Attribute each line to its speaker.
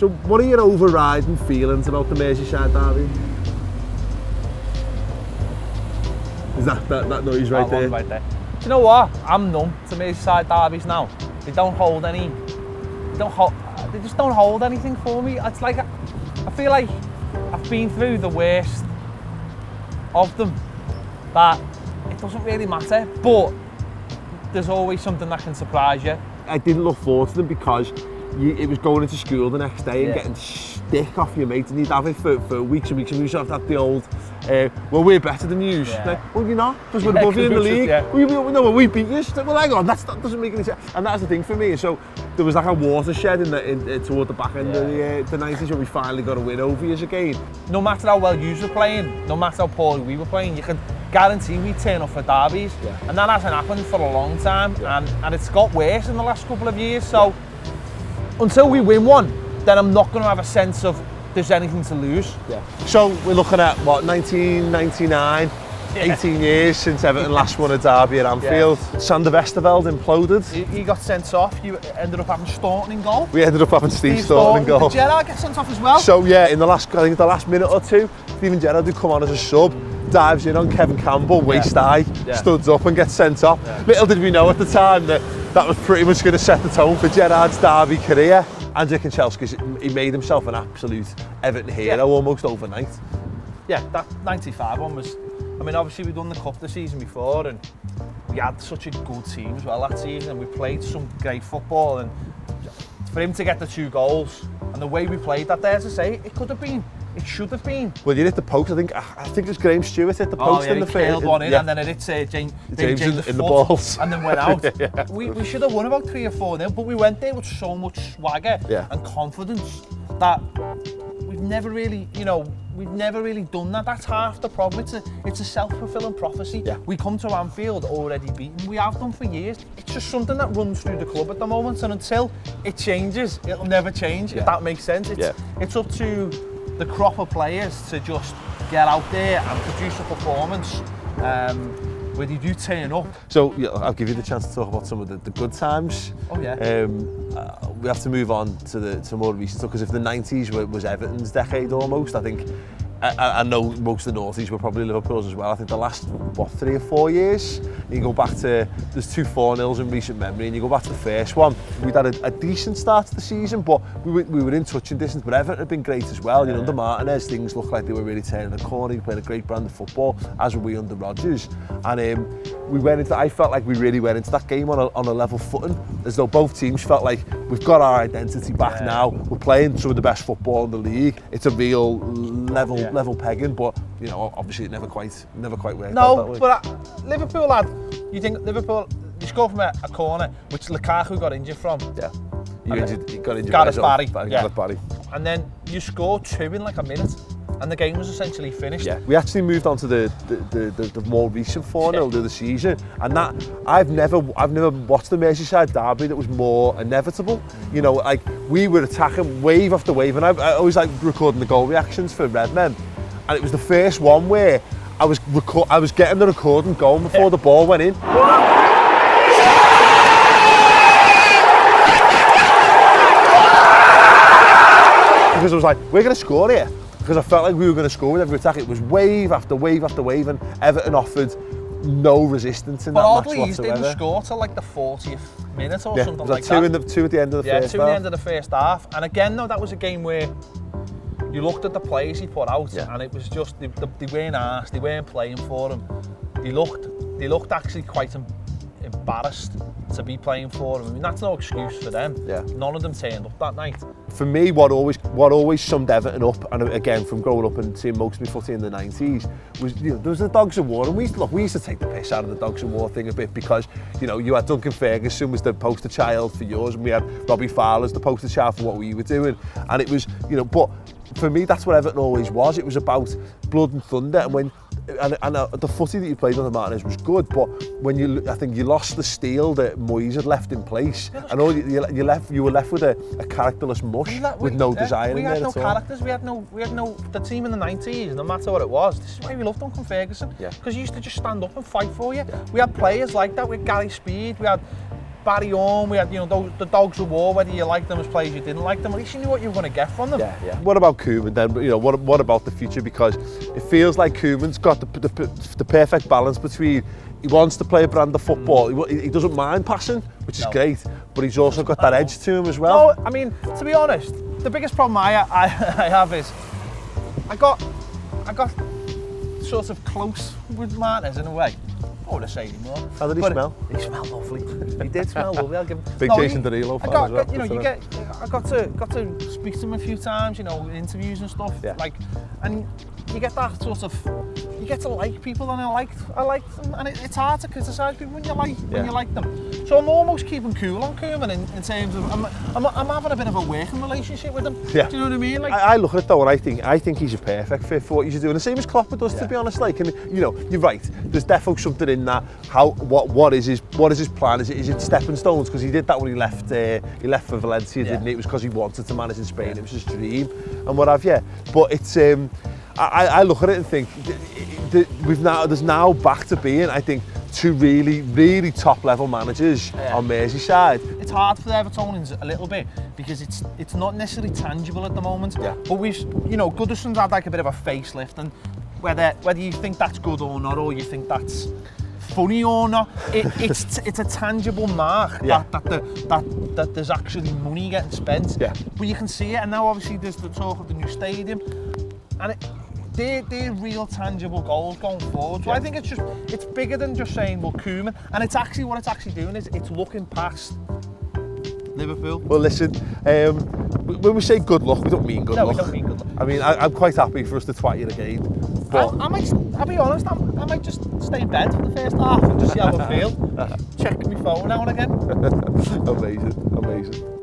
Speaker 1: So what are your overriding feelings about the Merseyside Derby? Is that noise right there?
Speaker 2: Right there. Do you know what? I'm numb to Merseyside derbies now. They don't hold any. They just don't hold anything for me. It's like I feel like I've been through the worst of them. That it doesn't really matter, but there's always something that can surprise you.
Speaker 1: I didn't look forward to them because it was going into school the next day and getting stick off your mates, and you'd have it for weeks and weeks, and we used to have that the old, well, we're better than you. Like, well, you're not, because we're above you in the league. Well, we beat you. Well, hang on, that doesn't make any sense. And that's the thing for me. So there was like a watershed toward the back end of the 90s when we finally got a win over you again.
Speaker 2: No matter how well you were playing, no matter how poorly we were playing, you can guarantee we turn up for derbies, and that hasn't happened for a long time, and it's got worse in the last couple of years. So until we win one, then I'm not going to have a sense of there's anything to lose.
Speaker 1: So we're looking at what, 1999, 18 years since Everton last won a derby at Anfield. Sander Westerveld imploded.
Speaker 2: He got sent off. You ended up having Staunton in goal.
Speaker 1: We ended up having Steve Staunton in goal.
Speaker 2: Did Gerrard get sent off as well?
Speaker 1: So yeah, in the last minute or two, Steven Gerrard would come on as a sub, dives in on Kevin Campbell, waist high, studs up and gets sent off. Little did we know at the time that was pretty much going to set the tone for Gerrard's derby career. Andrzej Kanchelskis, he made himself an absolute Everton hero almost overnight.
Speaker 2: Yeah, that 95 one was, I mean, obviously we'd won the cup the season before and we had such a good team as well that season, and we played some great football, and for him to get the 2 goals and the way we played that day, as I say, it should have been.
Speaker 1: Well, you hit the post. I think it was Graham Stewart hit the post in the
Speaker 2: first. He one in, and then it hit James
Speaker 1: in the balls,
Speaker 2: and then went out. We should have won about 3 or 4-0, but we went there with so much swagger and confidence that we've never really, done that. That's half the problem. It's a self-fulfilling prophecy. We come to Anfield already beaten. We have done for years. It's just something that runs through the club at the moment, and until it changes, it'll never change. If that makes sense. It's up to the crop of players to just get out there and produce a performance where they do turn up.
Speaker 1: So I'll give you the chance to talk about some of the good times.
Speaker 2: Oh yeah.
Speaker 1: We have to move on to more recent stuff, because if the 90s was Everton's decade almost, I think I know most of the noughties were probably Liverpool's as well. I think the last, 3 or 4 years, you go back to, there's 2 4-0s in recent memory, and you go back to the first one. We'd had a decent start to the season, but we were in touching distance, but Everton had been great as well. You know, under Martinez, things looked like they were really turning the corner. He played a great brand of football, as were we under Rodgers. And I felt like we really went into that game on a level footing, as though both teams felt like we've got our identity back now. We're playing some of the best football in the league. It's a real level pegging, but you know, obviously it never quite worked out that way.
Speaker 2: But Liverpool had, you think Liverpool, you scored from a corner which Lukaku got injured from.
Speaker 1: He got injured
Speaker 2: Gareth Barry.
Speaker 1: Gareth Barry.
Speaker 2: And then you scored 2 in like a minute, and the game was essentially finished.
Speaker 1: We actually moved on to the more recent 4-0 of the season, and that I've never watched the Merseyside derby that was more inevitable. You know, like we were attacking wave after wave, and I always like recording the goal reactions for Redmen, and it was the first one where I was getting the recording going before the ball went in. Because I was like, we're going to score here. Because I felt like we were going to score with every attack. It was wave after wave after wave, and Everton offered no resistance in that match whatsoever. But oddly, he didn't
Speaker 2: score till like the 40th minute or something like that.
Speaker 1: Two at the end of the first half.
Speaker 2: 2 at the end of the first half. And again, though, that was a game where you looked at the players he put out, and it was just, they weren't arsed, they weren't playing for him. They looked actually quite embarrassed to be playing for him. I mean, that's no excuse for them. None of them turned up that night.
Speaker 1: For me, what always summed Everton up, and again from growing up and seeing most of my footy in the 90s, was, you know, there was the Dogs of War, and we used to take the piss out of the Dogs of War thing a bit, because, you know, you had Duncan Ferguson was the poster child for yours, and we had Robbie Fowler as the poster child for what we were doing, and it was, you know, but for me that's what Everton always was. It was about blood and thunder, and when the footy that you played under Martinez was good, but when I think you lost the steel that Moyes had left in place, and all you were left with a characterless mush with no desire in there at all.
Speaker 2: We had no characters. We had no the team in the 90s, no matter what it was. This is why we loved Duncan Ferguson, because he used to just stand up and fight for you. We had players like that. We had Gary Speed. We had Barry Orme, we had, you know, the dogs of war, whether you liked them as players, you didn't like them, at least you knew what you were going to get from them.
Speaker 1: Yeah. What about Koeman then? You know, what about the future? Because it feels like Koeman's got the perfect balance between, he wants to play a brand of football, he doesn't mind passing, which is great, but he's also got that edge to him as well.
Speaker 2: No, I mean, to be honest, the biggest problem I have is, I got sort of close with Martinez in a way. I would have said anymore.
Speaker 1: How did he smell?
Speaker 2: He smelled lovely. He did smell lovely. I'll give him.
Speaker 1: Big Jason Derulo fan as well.
Speaker 2: You know, I got to speak to him a few times. You know, in interviews and stuff.
Speaker 1: Yeah.
Speaker 2: Like, and you get that sort of, you get to like people, and I liked them, and it's hard to criticise people when you like them. So I'm almost keeping cool on Koeman in terms of I'm having a bit of a working relationship with him.
Speaker 1: Yeah.
Speaker 2: Do you know what I mean? Like,
Speaker 1: I look at it though, and I think he's a perfect fit for what he's doing. The same as Klopp does, to be honest. Like, and you know, you're right. There's definitely something in that. What is his plan? Is it stepping stones? Because he did that when he left for Valencia, didn't he? It was because he wanted to manage in Spain. It was his dream and what have you. But it's I look at it and think there's now back to being, I think, two really top level managers on Merseyside.
Speaker 2: It's hard for the Evertonians a little bit because it's not necessarily tangible at the moment. Yeah. But we've, you know, Goodison's had like a bit of a facelift, and whether you think that's good or not, or you think that's funny or not, it's a tangible mark that there's actually money getting spent. Yeah. But you can see it, and now obviously there's the talk of the new stadium, and they're real tangible goals going forward. So I think it's bigger than just saying, well, Koeman, and it's actually what it's actually doing is it's looking past Liverpool.
Speaker 1: Well, listen, when we say good luck, we don't mean good luck.
Speaker 2: No, we don't mean good luck.
Speaker 1: I mean, I'm quite happy for us to twat you again. But
Speaker 2: I'll be honest, I might just stay in bed for the first half and just see how I feel. Check my phone now and again.
Speaker 1: Amazing.